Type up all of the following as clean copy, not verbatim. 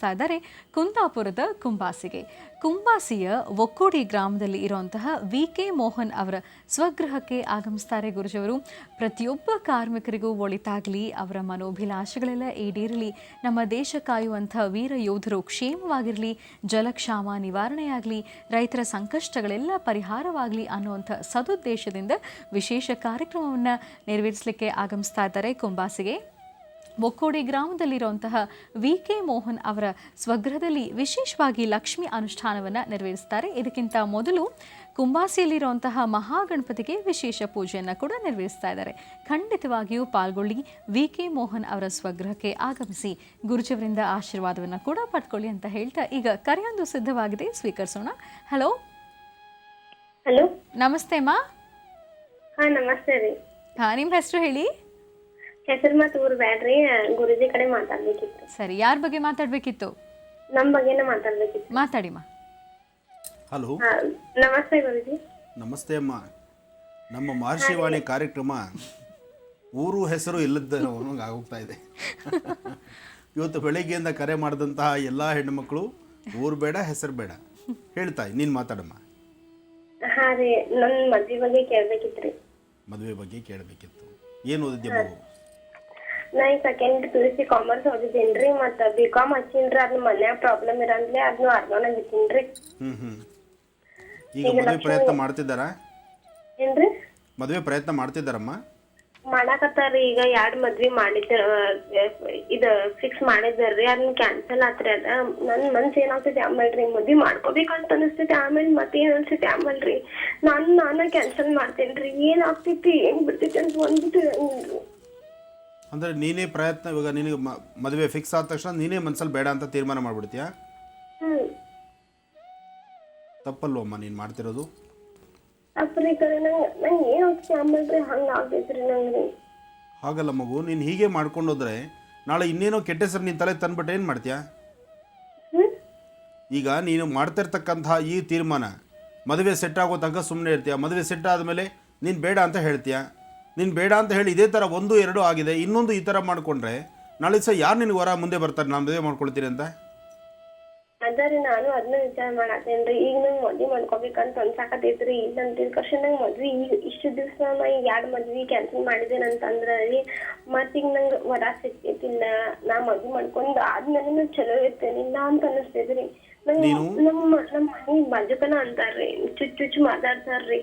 ಇದ್ದಾರೆ ಕುಂದಾಪುರದ ಕುಂಬಾಸಿಯ ಒಕ್ಕೋಡಿ ಗ್ರಾಮದಲ್ಲಿ ಇರುವಂತಹ ವಿ.ಕೆ. ಮೋಹನ್ ಅವರ ಸ್ವಗೃಹಕ್ಕೆ ಆಗಮಿಸ್ತಾರೆ ಗುರುಜಿಯವರು. ಪ್ರತಿಯೊಬ್ಬ ಕಾರ್ಮಿಕರಿಗೂ ಒಳಿತಾಗಲಿ, ಅವರ ಮನೋಭಿಲಾಷೆಗಳೆಲ್ಲ ಈಡೇರಲಿ, ನಮ್ಮ ದೇಶ ಕಾಯುವಂತಹ ವೀರ ಯೋಧರು ಕ್ಷೇಮವಾಗಿರಲಿ, ಜಲಕ್ಷಾಮ ನಿವಾರಣೆಯಾಗಲಿ, ರೈತರ ಸಂಕಷ್ಟಗಳೆಲ್ಲ ಪರಿಹಾರವಾಗಲಿ ಅನ್ನುವಂಥ ಸದುದ್ದೇಶದಿಂದ ವಿಶೇಷ ಕಾರ್ಯಕ್ರಮವನ್ನು ನೆರವೇರಿಸಲಿಕ್ಕೆ ಆಗಮಿಸ್ತಾ ಇದ್ದಾರೆ ಕುಂಬಾಸಿಗೆ. ಒಕ್ಕೋಡಿ ಗ್ರಾಮದಲ್ಲಿರುವಂತಹ ವಿ.ಕೆ. ಮೋಹನ್ ಅವರ ಸ್ವಗೃಹದಲ್ಲಿ ವಿಶೇಷವಾಗಿ ಲಕ್ಷ್ಮಿ ಅನುಷ್ಠಾನವನ್ನು ನೆರವೇರಿಸ್ತಾರೆ. ಇದಕ್ಕಿಂತ ಮೊದಲು ಕುಂಬಾಸಿಯಲ್ಲಿರುವಂತಹ ಮಹಾಗಣಪತಿಗೆ ವಿಶೇಷ ಪೂಜೆಯನ್ನು ಕೂಡ ನೆರವೇರಿಸ್ತಾ ಇದ್ದಾರೆ. ಖಂಡಿತವಾಗಿಯೂ ಪಾಲ್ಗೊಳ್ಳಿ, ವಿ.ಕೆ. ಮೋಹನ್ ಅವರ ಸ್ವಗೃಹಕ್ಕೆ ಆಗಮಿಸಿ ಗುರುಜಿಯವರಿಂದ ಆಶೀರ್ವಾದವನ್ನು ಕೂಡ ಪಡ್ಕೊಳ್ಳಿ ಅಂತ ಹೇಳ್ತಾ ಈಗ ಕರೆಯೊಂದು ಸಿದ್ಧವಾಗಿದೆ, ಸ್ವೀಕರಿಸೋಣ. ಹಲೋ ಹಲೋ, ನಮಸ್ತೆ ಅಮ್ಮ. ನಮಸ್ತೆ ರೀ. ನಿಮ್ಮ ಹೆಸರು ಹೇಳಿ. ಹೆಸರು ಮತ್ತು ಊರು ಬ್ಯಾಡ್ರಿ, ಗುರುಜಿ ಕಡೆ ಮಾತಾಡ್ಬೇಕಿತ್ತು. ಸರಿ, ಯಾರ ಬಗ್ಗೆ ಮಾತಾಡ್ಬೇಕಿತ್ತು? ನಮ್ಮ ಬಗ್ಗೆನೇ ಮಾತಾಡ್ಬೇಕಿತ್ತು. ಮಾತಾಡಿಮ್ಮ. ಹಲೋ, ನಮಸ್ತೆ ಗುರುಜಿ. ನಮಸ್ತೆ ಅಮ್ಮ. ನಮ್ಮ ಮಹರ್ಷಿವಾಣಿ ಕಾರ್ಯಕ್ರಮ ಊರು ಹೆಸರು ಇಲ್ಲದ ಆಗೋಗ್ತಾ ಇದೆ. ಇವತ್ತು ಬೆಳಗ್ಗೆಯಿಂದ ಕರೆ ಮಾಡಿದಂತಹ ಎಲ್ಲ ಹೆಣ್ಣುಮಕ್ಕಳು ಊರು ಬೇಡ ಹೆಸರು ಬೇಡ ಹೇಳ್ತಾ, ನೀನು ಮಾತಾಡಮ್ಮ. ಹಾ ರೀ, ನನ್ನ ಮದ್ವೆ ಬಗ್ಗೆ ಕೇಳ್ಬೇಕಿತ್ರಿ. ಮದುವೆ ಬಗ್ಗೆ ಕೇಳಬೇಕಿತ್ತು. ಏನು ಓದಿದ್ಯಾ ಮಗು? ನಾ ಈಗ ಸೆಕೆಂಡ್ PUC ಕಾಮರ್ಸ್ ಓದಿದ್ದೇನ್ರಿ, ಮತ್ತು B.Com ಹಚ್ಚಿನ್ರಿ. ಅದ್ನ ಮನ್ಯಾಗ ಪ್ರಾಬ್ಲಮ್ ಇರಂದ್ಲೆ ಅದನ್ನು ಅರ್ಧನ ಬಿಟ್ಟಿನ್ರಿ. ಈಗ ಮದುವೆ ಪ್ರಯತ್ನ ಮಾಡ್ತಿದ್ದಾರಾ? ಏನ್ರಿ? ಮದುವೆ ಪ್ರಯತ್ನ ಮಾಡ್ತಿದ್ದಾರಮ್ಮ? ಮಾಡಾಕತ್ತಾರ್ರಿ. ಈಗ 2 ಮದ್ವಿ ಮಾಡಿದ್ದ, ಇದು ಫಿಕ್ಸ್ ಮಾಡಿದ್ದಾರ್ರಿ, ಅದನ್ನ ಕ್ಯಾನ್ಸಲ್ ಆತ್ರಿ. ಅದ ನನ್ನ ಮನ್ಸು ಏನಾಗ್ತೈತಿ ಆಮೇಲ್ರಿ, ಮದ್ವಿ ಮಾಡ್ಕೋಬೇಕಂತ ಅನಿಸ್ತೈತಿ, ಆಮೇಲೆ ಮತ್ತೇನ್ ಅನ್ಸೈತಿ ಆಮೇಲ್ರಿ ನಾನ ಕ್ಯಾನ್ಸಲ್ ಮಾಡ್ತೇನ್ರಿ. ಏನಾಗ್ತೈತಿ ಏನ್ ಬಿಡ್ತೈತಿ ಅಂತ ಒಂದು ಅಂದರೆ ನೀನೇ ಪ್ರಯತ್ನ, ಇವಾಗ ನಿನಗೆ ಮದುವೆ ಫಿಕ್ಸ್ ಆದ ತಕ್ಷಣ ನೀನೇ ಮನ್ಸಲ್ಲಿ ಬೇಡ ಅಂತ ತೀರ್ಮಾನ ಮಾಡ್ಬಿಡ್ತೀಯಾ? ತಪ್ಪಲ್ವಮ್ಮ ನೀನು ಮಾಡ್ತಿರೋದು? ಹಾಗಲ್ಲ ಮಗು, ನೀನು ಹೀಗೆ ಮಾಡ್ಕೊಂಡೋದ್ರೆ ನಾಳೆ ಇನ್ನೇನೋ ಕೆಟ್ಟ ಹೆಸರು ನಿನ್ನ ತಲೆ ತಂದ್ಬಿಟ್ಟು ಏನು ಮಾಡ್ತೀಯಾ? ಈಗ ನೀನು ಮಾಡ್ತಿರ್ತಕ್ಕಂತಹ ಈ ತೀರ್ಮಾನ ಮದುವೆ ಸೆಟ್ ಆಗೋ ತನಕ ಸುಮ್ಮನೆ ಇರ್ತೀಯ. ಮದುವೆ ಸೆಟ್ ಆದಮೇಲೆ ನೀನು ಬೇಡ ಅಂತ ಹೇಳ್ತೀಯ. ನೀನು ಬೇಡ ಅಂತ ಹೇಳಿ ಇದೇ ಥರ 1, 2 ಆಗಿದೆ, ಇನ್ನೊಂದು ಈ ಥರ ಮಾಡಿಕೊಂಡ್ರೆ ನಾಳೆ ಸಹ ಯಾರು ನಿನಗೆ ಹೊರ ಮುಂದೆ ಬರ್ತಾರೆ ನಾನು ಮದುವೆ ಮಾಡ್ಕೊಳ್ತೀನಿ ಅಂತ? ಅದರಿ ನಾನು ಅದನ್ನ ವಿಚಾರ ಮಾಡತ್ತೇನ್ರಿ. ಈಗ ನಂಗೆ ಮದ್ವಿ ಮಾಡ್ಕೋಬೇಕಂತ ಅನ್ಸಾಕತೈತ್ರಿ. ಈಗ ನನ್ನ ತಿಳ್ಕರ್ಷನ್ ನಂಗೆ ಮದ್ವಿ ಈಗ ಇಷ್ಟು ದಿವಸ ನಾ ಈಗ 2 ಮದ್ವಿ ಕ್ಯಾನ್ಸಲ್ ಮಾಡಿದ್ದೇನೆ ಅಂತಂದ್ರೆ ರೀ, ಮತ್ತೀಗ ನಂಗೆ ವರ ಸಿಗ್ತೈತಿಲ್ಲ. ನಾ ಮದ್ವಿ ಮಾಡ್ಕೊಂಡು ಆದ್ಮೇಲೆ ಚಲೋ ಇರ್ತೇನಿಲ್ಲ ಅಂತ ಅನಿಸ್ತೈತ್ರಿ. ನಮ್ಮ ಮನೆ ಬಾಜುಕನ ಅಂತಾರ್ರಿ, ಚುಚ್ಚು ಮಾತಾಡ್ತಾರ್ರಿ.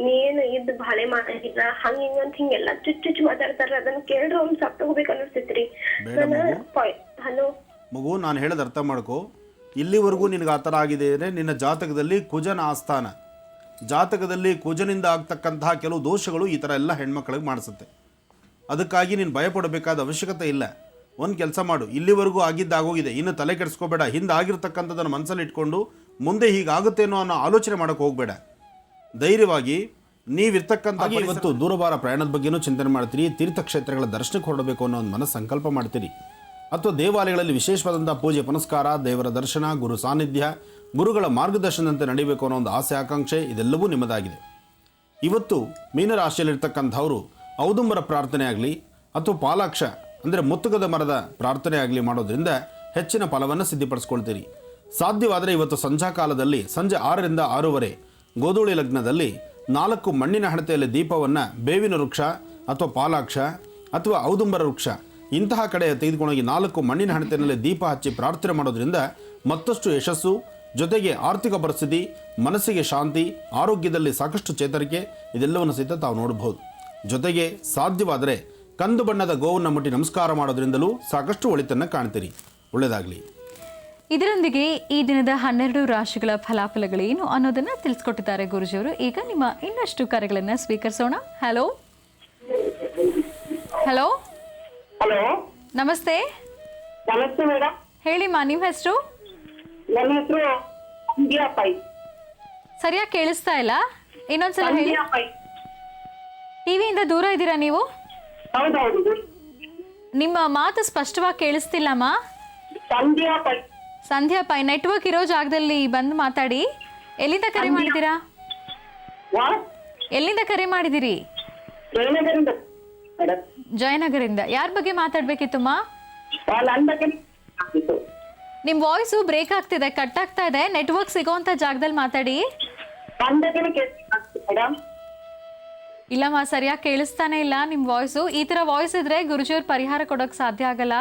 ನೀನು ಇದ್ ಬಾಳೆ ಮಾಡಂಗಿಲ್ಲ ಹಂಗ ಹಿಂಗಂತ ಹಿಂಗೆಲ್ಲ ಚುಚ್ಚು ಮಾತಾಡ್ತಾರ್ರಿ. ಅದನ್ನ ಕೇಳ್ರಿ ಅವ್ನು ಸತ್ತ ಹೋಗ್ಬೇಕು ಅನಿಸ್ತೈತ್ರಿ. ಹಲೋ ಮಗು, ನಾನು ಹೇಳೋದು ಅರ್ಥ ಮಾಡ್ಕೋ. ಇಲ್ಲಿವರೆಗೂ ನಿನಗೆ ಆ ಥರ ಆಗಿದೆ ಅಂದರೆ ನಿನ್ನ ಜಾತಕದಲ್ಲಿ ಕುಜನ ಆಸ್ಥಾನ, ಜಾತಕದಲ್ಲಿ ಕುಜನಿಂದ ಆಗ್ತಕ್ಕಂತಹ ಕೆಲವು ದೋಷಗಳು ಈ ಥರ ಎಲ್ಲ ಹೆಣ್ಮಕ್ಳಿಗೆ ಮಾಡಿಸುತ್ತೆ. ಅದಕ್ಕಾಗಿ ನೀನು ಭಯಪಡಬೇಕಾದ ಅವಶ್ಯಕತೆ ಇಲ್ಲ. ಒಂದು ಕೆಲಸ ಮಾಡು, ಇಲ್ಲಿವರೆಗೂ ಆಗಿದ್ದಾಗೋಗಿದೆ, ಇನ್ನು ತಲೆ ಕೆಡಿಸ್ಕೋಬೇಡ. ಹಿಂದೆ ಆಗಿರ್ತಕ್ಕಂಥದ್ದನ್ನು ಮನಸ್ಸಲ್ಲಿ ಇಟ್ಕೊಂಡು ಮುಂದೆ ಹೀಗಾಗುತ್ತೇನೋ ಅನ್ನೋ ಆಲೋಚನೆ ಮಾಡೋಕ್ಕೆ ಹೋಗಬೇಡ. ಧೈರ್ಯವಾಗಿ ನೀವಿರ್ತಕ್ಕಂಥ ಇವತ್ತು ದೂರವಾರ ಪ್ರಯಾಣದ ಬಗ್ಗೆನೂ ಚಿಂತನೆ ಮಾಡ್ತೀರಿ, ತೀರ್ಥಕ್ಷೇತ್ರಗಳ ದರ್ಶನಕ್ಕೆ ಹೊರಡಬೇಕು ಅನ್ನೋ ಒಂದು ಮನಸ್ಸು ಸಂಕಲ್ಪ ಮಾಡ್ತೀರಿ, ಅಥವಾ ದೇವಾಲಯಗಳಲ್ಲಿ ವಿಶೇಷವಾದಂಥ ಪೂಜೆ ಪುನಸ್ಕಾರ, ದೇವರ ದರ್ಶನ, ಗುರು ಸಾನ್ನಿಧ್ಯ, ಗುರುಗಳ ಮಾರ್ಗದರ್ಶನದಂತೆ ನಡೀಬೇಕು ಅನ್ನೋ ಒಂದು ಆಸೆ ಆಕಾಂಕ್ಷೆ ಇದೆಲ್ಲವೂ ನಿಮ್ಮದಾಗಿದೆ. ಇವತ್ತು ಮೀನರಾಶಿಯಲ್ಲಿರ್ತಕ್ಕಂಥವರು ಔದುಂಬರ ಪ್ರಾರ್ಥನೆ ಆಗಲಿ ಅಥವಾ ಪಾಲಾಕ್ಷ ಅಂದರೆ ಮುತ್ತುಗದ ಮರದ ಪ್ರಾರ್ಥನೆ ಆಗಲಿ ಮಾಡೋದ್ರಿಂದ ಹೆಚ್ಚಿನ ಫಲವನ್ನು ಸಿದ್ಧಿಪಡಿಸ್ಕೊಳ್ತೀರಿ. ಸಾಧ್ಯವಾದರೆ ಇವತ್ತು ಸಂಧ್ಯಾ ಕಾಲದಲ್ಲಿ ಸಂಜೆ 6ರಿಂದ 6:30 ಗೋಧೂಳಿ ಲಗ್ನದಲ್ಲಿ 4 ಮಣ್ಣಿನ ಹಣತೆಯಲ್ಲಿ ದೀಪವನ್ನು ಬೇವಿನ ವೃಕ್ಷ ಅಥವಾ ಪಾಲಾಕ್ಷ ಅಥವಾ ಔದುಂಬರ ವೃಕ್ಷ ಇಂತಹ ಕಡೆ ತೆಗೆದುಕೊಂಡೋಗಿ 4 ಮಣ್ಣಿನ ಹಣತೆಯಲ್ಲಿ ದೀಪ ಹಚ್ಚಿ ಪ್ರಾರ್ಥನೆ ಮಾಡೋದ್ರಿಂದ ಮತ್ತಷ್ಟು ಯಶಸ್ಸು, ಜೊತೆಗೆ ಆರ್ಥಿಕ ಪರಿಸ್ಥಿತಿ, ಮನಸ್ಸಿಗೆ ಶಾಂತಿ, ಆರೋಗ್ಯದಲ್ಲಿ ಸಾಕಷ್ಟು ಚೇತರಿಕೆ ಇದೆಲ್ಲವನ್ನು ಸಹಿತ ತಾವು ನೋಡಬಹುದು. ಜೊತೆಗೆ ಸಾಧ್ಯವಾದರೆ ಕಂದು ಬಣ್ಣದ ಗೋವನ್ನು ಮುಟ್ಟಿ ನಮಸ್ಕಾರ ಮಾಡೋದ್ರಿಂದಲೂ ಸಾಕಷ್ಟು ಒಳಿತನ್ನು ಕಾಣ್ತೀರಿ. ಒಳ್ಳೆಯದಾಗಲಿ. ಇದರೊಂದಿಗೆ ಈ ದಿನದ 12 ರಾಶಿಗಳ ಫಲಾಫಲಗಳೇನು ಅನ್ನೋದನ್ನ ತಿಳಿಸ್ಕೊಟ್ಟಿದ್ದಾರೆ ಗುರುಜಿಯವರು. ಈಗ ನಿಮ್ಮ ಇನ್ನಷ್ಟು ಕರೆಗಳನ್ನು ಸ್ವೀಕರಿಸೋಣ. ಹಲೋ ಹಲೋ ಹಲೋ, ನಮಸ್ತೆ. ನಮಸ್ತೆ ಮೇಡಮ್. ಹೇಳಿಮ್ಮ, ನಿಮ್ಮ ಹೆಸರು? ನನ್ನ ಹೆಸರು ಸಂಧ್ಯಾ ಪೈ. ಸರಿಯಾಗಿ ಕೇಳಿಸ್ತಾ ಇಲ್ಲ, ಇನ್ನೊಂದ್ಸಲ ಹೇಳಿ. ಸಂಧ್ಯಾ ಪೈ. ಟಿವಿಯಿಂದ ದೂರ ಇದ್ದೀರಾ ನೀವು? ಹೌದೌದು. ನಿಮ್ಮ ಮಾತು ಸ್ಪಷ್ಟವಾಗಿ ಕೇಳಿಸ್ತಿಲ್ಲಮ್ಮ. ಸಂಧ್ಯಾ ಪೈ. ಸಂಧ್ಯಾ ಪೈ, ನೆಟ್ವರ್ಕ್ ಇರೋ ಜಾಗದಲ್ಲಿ ಬಂದು ಮಾತಾಡಿ. ಎಲ್ಲಿಂದ ಕರೆ ಮಾಡಿದ್ದೀರಾ? ಎಲ್ಲಿಂದ ಕರೆ ಮಾಡಿದಿರಿ? ಜಯನಗರಿಂದ. ಯಾರ ಬಗ್ಗೆ ಮಾತಾಡ್ಬೇಕಿತ್ತಮ್ಮ? ನಿಮ್ಮ ವಾಯ್ಸು ಬ್ರೇಕ್ ಆಗ್ತಿದೆ, ಕಟ್ ಆಗ್ತಾ ಇದೆ. ನೆಟ್ವರ್ಕ್ ಸಿಗೋಂಥ ಜಾಗದಲ್ಲಿ ಮಾತಾಡಿ. ಬಂದಾಗೇನೆ ಕೇಳ್ಬೇಕಾಗ್ತದೆ ಮೇಡಮ್. ಇಲ್ಲಮ್ಮ, ಸರಿಯಾಗಿ ಕೇಳಿಸ್ತಾನೆ ಇಲ್ಲ ನಿಮ್ಮ ವಾಯ್ಸು. ಈ ಥರ ವಾಯ್ಸ್ ಇದ್ರೆ ಗುರುಜಿಯವ್ರ ಪರಿಹಾರ ಕೊಡೋಕೆ ಸಾಧ್ಯ ಆಗಲ್ಲ.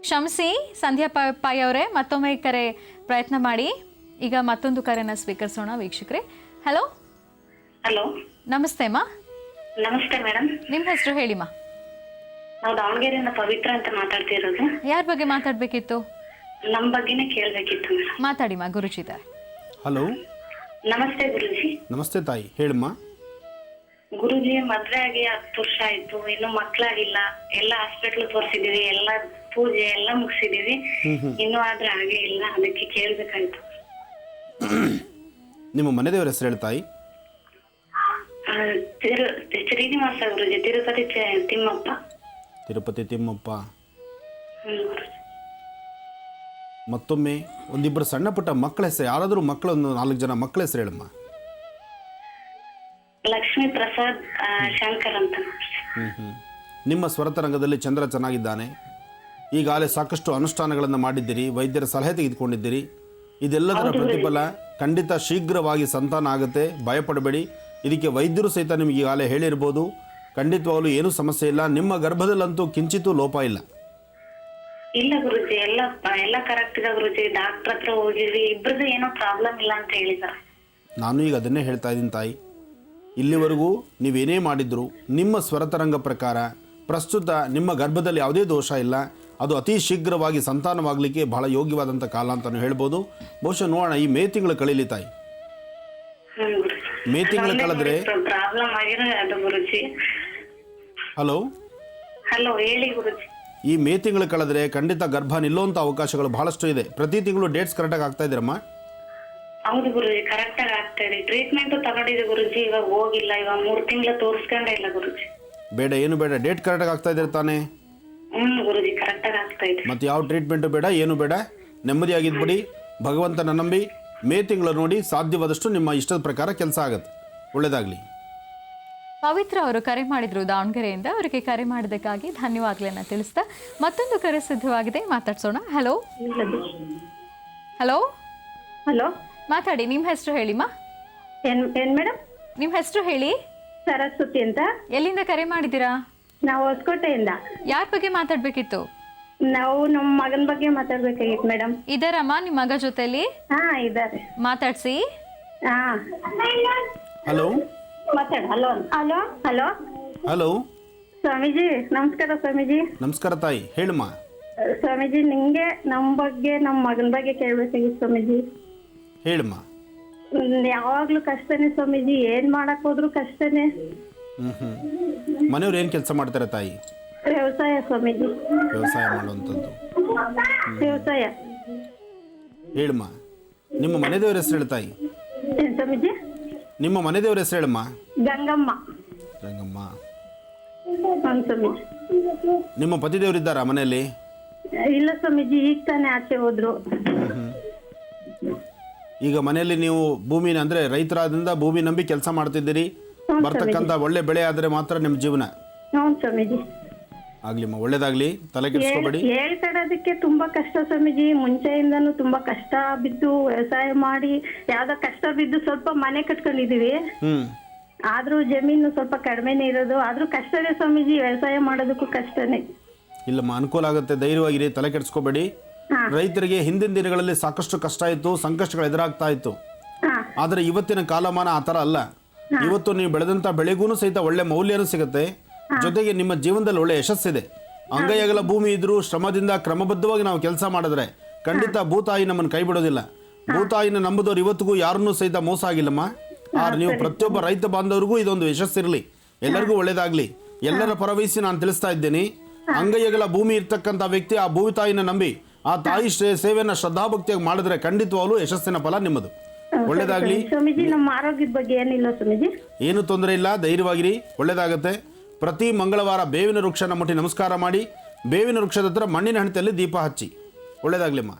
ಕ್ಷಮಿಸಿ ಸಂಧ್ಯಾ ಪೈ ಅವರೇ, ಮತ್ತೊಮ್ಮೆ ಕರೆ ಪ್ರಯತ್ನ ಮಾಡಿ. ಈಗ ಮತ್ತೊಂದು ಕರೆನ ಸ್ವೀಕರಿಸೋಣ ವೀಕ್ಷಕರೇ. ಹಲೋ. ಹಲೋ, ನಮಸ್ತೆ ಅಮ್ಮ. ನಮಸ್ತೆ ಮೇಡಮ್. ನಿಮ್ಮ ಹೆಸರು ಹೇಳಿಮ್ಮ. ನಾವು ದಾವಣಗೆರೆಯಿಂದ ಪವಿತ್ರ ಅಂತ ಮಾತಾಡ್ತಿರೋದು. ಯಾರ ಬಗ್ಗೆ ಮಾತಾಡಬೇಕಿತ್ತು? ನಮ್ಮ ಬಗ್ಗೆನೇ ಕೇಳಬೇಕಿತ್ತು ಮೇಡಮ್. ಮಾತಾಡಿಮ್ಮ, ಗುರುಜಿ ಇದ್ದಾರೆ. ಹಲೋ. ನಮಸ್ತೆ ಗುರುಜಿ. ನಮಸ್ತೆ ತಾಯಿ, ಹೇಳಮ್ಮ. ಗುರುಜಿ, ಮದ್ವೆ ಆಗಿ 10 ವರ್ಷ ಆಯ್ತು, ಇನ್ನು ಮಕ್ಳಾಗಿಲ್ಲ. ಎಲ್ಲ ಹಾಸ್ಪಿಟ್ಲ್ ತೋರಿಸಿದೀವಿ, ಎಲ್ಲ ಪೂಜೆ ಎಲ್ಲ ಮುಗಿಸಿದೀವಿ, ಇನ್ನೂ ಆದ್ರೆ ಆಗೇ ಇಲ್ಲ. ಅದಕ್ಕೆ ಕೇಳ್ಬೇಕಾಯ್ತು. ನಿಮ್ಮ ಮನೆ ದೇವರ ಹೆಸರು ಹೇಳಿ ತಾಯಿ. ಶ್ರೀನಿವಾಸ ಗುರುಜಿ, ತಿರುಪತಿ ತಿಮ್ಮಪ್ಪ. ತಿರುಪತಿ ತಿಮ್ಮಪ್ಪ. ಗುರುಜಿ. ಮತ್ತೊಮ್ಮೆ ಒಂದಿಬ್ಬರು ಸಣ್ಣ ಪುಟ್ಟ ಮಕ್ಕಳ ಹೆಸರು, ಯಾರಾದರೂ ಮಕ್ಕಳೊಂದು 4 ಜನ ಮಕ್ಕಳ ಹೆಸರು ಹೇಳಮ್ಮ. ಲಕ್ಷ್ಮೀ ಪ್ರಸಾದ್, ಶಂಕರ್ ಅಂತ. ನಿಮ್ಮ ಸ್ವರತರಂಗದಲ್ಲಿ ಚಂದ್ರ ಚೆನ್ನಾಗಿದ್ದಾನೆ. ಈಗಾಗಲೇ ಸಾಕಷ್ಟು ಅನುಷ್ಠಾನಗಳನ್ನು ಮಾಡಿದ್ದೀರಿ, ವೈದ್ಯರ ಸಲಹೆ ತೆಗೆದುಕೊಂಡಿದ್ದೀರಿ. ಇದೆಲ್ಲದರ ಪ್ರತಿಫಲ ಖಂಡಿತ ಶೀಘ್ರವಾಗಿ ಸಂತಾನ ಆಗುತ್ತೆ, ಭಯಪಡಬೇಡಿ. ಇದಕ್ಕೆ ವೈದ್ಯರು ಸಹಿತ ನಿಮಗೆ ಈಗಾಗಲೇ ಹೇಳಿರ್ಬೋದು. ಖಂಡಿತವಾಗಲೂ ಏನೂ ಸಮಸ್ಯೆ ಇಲ್ಲ. ನಿಮ್ಮ ಗರ್ಭದಲ್ಲಂತೂ ಕಿಂಚಿತೂ ಲೋಪ ಇಲ್ಲ. ಇಲ್ಲ ಗುರುಜಿ, ಎಲ್ಲ ಕರೆಕ್ಟ್ ಇದೆ ಗುರುಜಿ. ಡಾಕ್ಟರ್ ಹತ್ರ ಹೋಗಿದ್ವಿ, ಇಬ್ಬರದು ಏನೋ ಪ್ರಾಬ್ಲಮ್ ಇಲ್ಲ ಅಂತ ಹೇಳಿದ್ದಾರೆ. ನಾನು ಈಗ ಅದನ್ನೇ ಹೇಳ್ತಾ ಇದ್ದೀನಿ ತಾಯಿ. ಇಲ್ಲಿವರೆಗೂ ನೀವೇನೇ ಮಾಡಿದ್ರು ನಿಮ್ಮ ಸ್ವರತರಂಗ ಪ್ರಕಾರ ಪ್ರಸ್ತುತ ನಿಮ್ಮ ಗರ್ಭದಲ್ಲಿ ಯಾವುದೇ ದೋಷ ಇಲ್ಲ. ಅದು ಅತಿ ಶೀಘ್ರವಾಗಿ ಸಂತಾನವಾಗಲಿಕ್ಕೆ ಬಹಳ ಯೋಗ್ಯವಾದಂಥ ಕಾಲ ಅಂತಲೂ ಹೇಳ್ಬೋದು. ಬಹುಶಃ ನೋಡೋಣ, ಈ ಮೇ ತಿಂಗಳು ಕಳೀಲಿ ತಾಯಿ. ಮೇ ತಿಂಗಳು ಕಳೆದ್ರೆ ಪ್ರಾಬ್ಲಮ್ ಆಗಿರೋ ಅದು ಗುರುಜಿ. ಹಲೋ. ಹಲೋ, ಹೇಳಿ ಗುರುಜಿ. ಈ ಮೇ ತಿಂಗಳು ಕಳೆದ್ರೆ ಖಂಡಿತ ಗರ್ಭ ನಿಲ್ಲುವಂಥ ಅವಕಾಶಗಳು ಬಹಳಷ್ಟು ಇದೆ. ಪ್ರತಿ ತಿಂಗಳು ಡೇಟ್ಸ್ ಕರೆಕ್ಟಾಗಿ ಆಗ್ತಾ ಇದ್ದೀರಮ್ಮ? ಹೌದು ಗುರುಜಿ, ಕರೆಕ್ಟ್ ಆಗಿ ಆಗ್ತಾ ಇದೆ. ಟ್ರೀಟ್ಮೆಂಟ್ ತಗೊಂಡಿದೆ ಗುರುಜಿ, ಇವಾಗ ಹೋಗಿಲ್ಲ. ಇವಾಗ 3 ತಿಂಗಳ ತೋರಿಸ್ಕೊಂಡೇ ಇಲ್ಲ ಗುರುಜಿ. ಬೇಡ, ಏನು ಬೇಡ, ಡೇಟ್ ಕರೆಕ್ಟಾಗಿ ಆಗ್ತಾ ಇದ್ದೀರ ತಾನೇ? ಗುರುಜಿ, ಕರೆಕ್ಟ್ ಆಗಿ ಆಗ್ತಾ ಇದೆ. ಮತ್ತು ಯಾವ ಟ್ರೀಟ್ಮೆಂಟು ಬೇಡ, ಏನು ಬೇಡ, ನೆಮ್ಮದಿಯಾಗಿದ್ಬಿಡಿ. ಭಗವಂತನ ನಂಬಿ ಮೇ ತಿಂಗಳು ನೋಡಿ, ಸಾಧ್ಯವಾದಷ್ಟು ನಿಮ್ಮ ಇಷ್ಟದ ಪ್ರಕಾರ ಕೆಲಸ ಆಗುತ್ತೆ. ಒಳ್ಳೆಯದಾಗಲಿ. ಪವಿತ್ರ ಅವರು ಕರೆ ಮಾಡಿದ್ರು ದಾವಣಗೆರೆಯಿಂದ. ಅವರಿಗೆ ಕರೆ ಮಾಡಿದ್ದಕ್ಕಾಗಿ ಧನ್ಯವಾದಗಳನ್ನ ತಿಳಿಸ್ತಾ ಮತ್ತೊಂದು ಕರೆ ಸಿದ್ಧವಾಗಿದೆ, ಮಾತಾಡ್ಸೋಣ. ಹಲೋ. ಹಲೋ. ಹಲೋ, ಮಾತಾಡಿ. ನಿಮ್ಮ ಹೆಸರು ಹೇಳಿಮ್ಮ. ಏನ್ ಮೇಡಮ್? ನಿಮ್ಮ ಹೆಸರು ಹೇಳಿ. ಸರಸ್ವತಿ ಅಂತ. ಎಲ್ಲಿಂದ ಕರೆ ಮಾಡಿದ್ದೀರಾ? ನಾವು ಹೊಸಕೋಟೆಯಿಂದ. ಯಾರ ಬಗ್ಗೆ ಮಾತಾಡ್ಬೇಕಿತ್ತು? ನಾವು ನಮ್ಮ ಮಗನ ಬಗ್ಗೆ ಮಾತಾಡ್ಬೇಕಾಗಿತ್ತು ಮೇಡಮ್. ಇದಾರಮ್ಮ ನಿಮ್ಮ ಮಗ ಜೊತೆಲಿ? ಹಾ, ಇದ್ದಾರೆ. ಮಾತಾಡ್ಸಿ. ಹಾ, ಹಲೋ. ಮಾತಾಡ. Hello hello hello hello. Swamiji ನಮಸ್ಕಾರ. ಸ್ವಾಮೀಜಿ ನಮಸ್ಕಾರ ತಾಯಿ, ಹೇಳಮ್ಮ. ಸ್ವಾಮೀಜಿ, ನಿಂಗೆ ನಮ್ಮ ಬಗ್ಗೆ, ನಮ್ಮ ಮಗನ ಬಗ್ಗೆ ಕೇಳ್ಬೇಕಾಗಿತ್ತು ಸ್ವಾಮೀಜಿ. ಹೇಳಮ್ಮ. ಯಾವಾಗ್ಲೂ ಕಷ್ಟನೇ ಸ್ವಾಮೀಜಿ, ಏನ್ ಮಾಡಕ್ ಹೋದ್ರು ಕಷ್ಟನೇ. ಮನೆಯವ್ರು ಏನು ಕೆಲಸ ಮಾಡ್ತಾರೆ ತಾಯಿ? ವ್ಯವಸಾಯ ಸ್ವಾಮೀಜಿ. ವ್ಯವಸಾಯ ಮಾಡುವಂಥದ್ದು. ವ್ಯವಸಾಯ. ಹೇಳಮ್ಮ. ನಿಮ್ಮ ಮನೆ ದೇವರ ಹೆಸರು ಹೇಳಿ ತಾಯಿ. ಏನ್ ಸ್ವಾಮೀಜಿ? ನಿಮ್ಮ ಮನೆ ದೇವರ ಹೆಸರು ಹೇಳಮ್ಮ. ಗಂಗಮ್ಮ. ರಂಗಮ್ಮ. ಹೌದು ಸ್ವಾಮೀಜಿ. ನಿಮ್ಮ ಪತಿ ದೇವರಿದ್ದಾರಾ ಮನೆಯಲ್ಲಿ? ಇಲ್ಲ ಸ್ವಾಮೀಜಿ, ಈಗ ತಾನೇ ಆಚೆ ಹೋದ್ರು. ಈಗ ಮನೆಯಲ್ಲಿ ನೀವು ಭೂಮಿನ ಅಂದರೆ ರೈತರಾದ್ರಿಂದ ಭೂಮಿ ನಂಬಿ ಕೆಲಸ ಮಾಡ್ತಿದ್ದೀರಿ. ಬರ್ತಕ್ಕಂಥ ಒಳ್ಳೆ ಬೆಳೆ ಆದರೆ ಮಾತ್ರ ನಿಮ್ಮ ಜೀವನ. ಹೌದು ಸ್ವಾಮೀಜಿ. ಆಗ್ಲಿಮ್ಮ, ಒಳ್ಳೇದಾಗ್ಲಿ, ತಲೆ ಕೆಡಿಸ್ಕೋಬೇಡಿ. ಹೇಳ್ತಾಡೋದಕ್ಕೆ ತುಂಬಾ ಕಷ್ಟ ಸ್ವಾಮೀಜಿ. ಮುಂಚೆಯಿಂದನೂ ತುಂಬಾ ಕಷ್ಟ ಬಿದ್ದು ವ್ಯವಸಾಯ ಮಾಡಿ ಯಾವ್ದೋ ಕಷ್ಟ ಬಿದ್ದು ಸ್ವಲ್ಪ ಮನೆ ಕಟ್ಕೊಂಡಿದೀವಿ. ಆದ್ರೂ ಜಮೀನು ಸ್ವಲ್ಪ ಕಡಿಮೆನೇ ಇರೋದು. ಆದ್ರೂ ಕಷ್ಟನೇ ಸ್ವಾಮೀಜಿ, ವ್ಯವಸಾಯ ಮಾಡೋದಕ್ಕೂ ಕಷ್ಟನೇ. ಇಲ್ಲಮ್ಮ, ಅನುಕೂಲ ಆಗುತ್ತೆ, ಧೈರ್ಯವಾಗಿರಿ, ತಲೆ ಕೆಡಿಸ್ಕೋಬೇಡಿ. ರೈತರಿಗೆ ಹಿಂದಿನ ದಿನಗಳಲ್ಲಿ ಸಾಕಷ್ಟು ಕಷ್ಟ ಇತ್ತು, ಸಂಕಷ್ಟಗಳು ಎದುರಾಗ್ತಾ ಇತ್ತು. ಆದರೆ ಇವತ್ತಿನ ಕಾಲಮಾನ ಆ ಥರ ಅಲ್ಲ. ಇವತ್ತು ನೀವು ಬೆಳೆದಂಥ ಬೆಳೆಗೂ ಸಹಿತ ಒಳ್ಳೆ ಮೌಲ್ಯನೂ ಸಿಗುತ್ತೆ. ಜೊತೆಗೆ ನಿಮ್ಮ ಜೀವನದಲ್ಲಿ ಒಳ್ಳೆ ಯಶಸ್ಸಿದೆ. ಅಂಗೈಯಗಲ ಭೂಮಿ ಇದ್ರೂ ಶ್ರಮದಿಂದ ಕ್ರಮಬದ್ಧವಾಗಿ ನಾವು ಕೆಲಸ ಮಾಡಿದ್ರೆ ಖಂಡಿತ ಭೂತಾಯಿ ನಮ್ಮನ್ನು ಕೈ ಬಿಡೋದಿಲ್ಲ. ಭೂತಾಯಿನ ನಂಬುದವ್ರು ಇವತ್ತಿಗೂ ಯಾರನ್ನೂ ಸಹಿತ ಮೋಸ ಆಗಿಲ್ಲಮ್ಮ. ಆದ್ರೆ ನೀವು ಪ್ರತಿಯೊಬ್ಬ ರೈತ ಬಾಂಧವರಿಗೂ ಇದೊಂದು ಯಶಸ್ಸಿರಲಿ, ಎಲ್ಲರಿಗೂ ಒಳ್ಳೇದಾಗ್ಲಿ. ಎಲ್ಲರ ಪರವಹಿಸಿ ನಾನು ತಿಳಿಸ್ತಾ ಇದ್ದೇನೆ, ಅಂಗೈಯಗಲ ಭೂಮಿ ಇರ್ತಕ್ಕಂಥ ವ್ಯಕ್ತಿ ಆ ಭೂತಾಯಿನ ನಂಬಿ ಆ ತಾಯಿ ಸೇವೆಯನ್ನು ಶ್ರದ್ಧಾಭಕ್ತಿಯಾಗಿ ಮಾಡಿದ್ರೆ ಖಂಡಿತವಾಗ್ಲೂ ಯಶಸ್ಸಿನ ಫಲ ನಿಮ್ಮದು. ಒಳ್ಳೇದಾಗ್ಲಿ ಸ್ವಾಮೀಜಿ. ನಮ್ಮ ಆರೋಗ್ಯದ ಬಗ್ಗೆ ಏನಿಲ್ಲ ಸ್ವಾಮೀಜಿ. ಏನು ತೊಂದರೆ ಇಲ್ಲ, ಧೈರ್ಯವಾಗಿರಿ, ಒಳ್ಳೇದಾಗತ್ತೆ. ಪ್ರತಿ ಮಂಗಳವಾರ ಬೇವಿನ ವೃಕ್ಷನ ಮುಟ್ಟಿ ನಮಸ್ಕಾರ ಮಾಡಿ, ಬೇವಿನ ವೃಕ್ಷದ ಹತ್ರ ಮಣ್ಣಿನ ಹಣತೆಯಲ್ಲಿ ದೀಪ ಹಚ್ಚಿ. ಒಳ್ಳೇದಾಗ್ಲಿಮ್ಮ.